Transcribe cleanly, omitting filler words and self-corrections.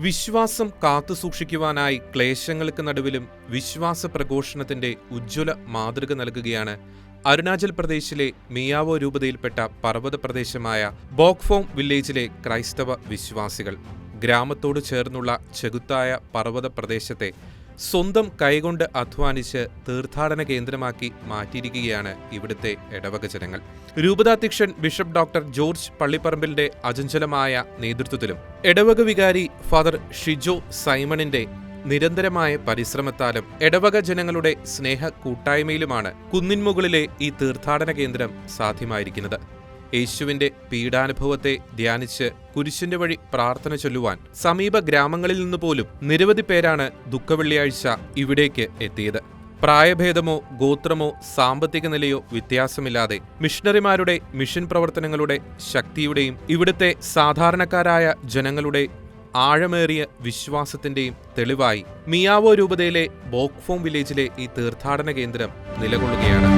വിശ്വാസം കാത്തുസൂക്ഷിക്കുവാനായി ക്ലേശങ്ങൾക്ക് നടുവിലും വിശ്വാസ പ്രഘോഷണത്തിന്റെ ഉജ്ജ്വല മാതൃക നൽകുകയാണ് അരുണാചൽ പ്രദേശിലെ മിയാവോ രൂപതയിൽപ്പെട്ട പർവ്വത പ്രദേശമായ ബോക്ഫോം വില്ലേജിലെ ക്രൈസ്തവ വിശ്വാസികൾ. ഗ്രാമത്തോട് ചേർന്നുള്ള ചെകുത്തായ പർവ്വത പ്രദേശത്തെ സ്വന്തം കൈകൊണ്ട് അധ്വാനിച്ച് തീർത്ഥാടന കേന്ദ്രമാക്കി മാറ്റിയിരിക്കുകയാണ് ഇവിടുത്തെ ഇടവക ജനങ്ങൾ. രൂപതാധ്യക്ഷൻ ബിഷപ്പ് ഡോക്ടർ ജോർജ് പള്ളിപ്പറമ്പിലിന്റെ അചഞ്ചലമായ നേതൃത്വത്തിലും ഇടവക വികാരി ഫാദർ ഷിജോ സൈമണിന്റെ നിരന്തരമായ പരിശ്രമത്താലും ഇടവക ജനങ്ങളുടെ സ്നേഹ കൂട്ടായ്മയിലുമാണ് കുന്നിൻമുകളിലെ ഈ തീർത്ഥാടന കേന്ദ്രം സാധ്യമായിരിക്കുന്നത്. യേശുവിന്റെ പീഡാനുഭവത്തെ ധ്യാനിച്ച് കുരിശിന്റെ വഴി പ്രാർത്ഥന ചൊല്ലുവാൻ സമീപ ഗ്രാമങ്ങളിൽ നിന്നുപോലും നിരവധി പേരാണ് ദുഃഖവെള്ളിയാഴ്ച ഇവിടേക്ക് എത്തിയത്. പ്രായഭേദമോ ഗോത്രമോ സാമ്പത്തിക നിലയോ വ്യത്യാസമില്ലാതെ മിഷണറിമാരുടെ മിഷൻ പ്രവർത്തനങ്ങളുടെ ശക്തിയുടെയും ഇവിടുത്തെ സാധാരണക്കാരായ ജനങ്ങളുടെ ആഴമേറിയ വിശ്വാസത്തിന്റെയും തെളിവായി മിയാവോ രൂപതയിലെ ബോക്ഫോം വില്ലേജിലെ ഈ തീർത്ഥാടന കേന്ദ്രം നിലകൊള്ളുകയാണ്.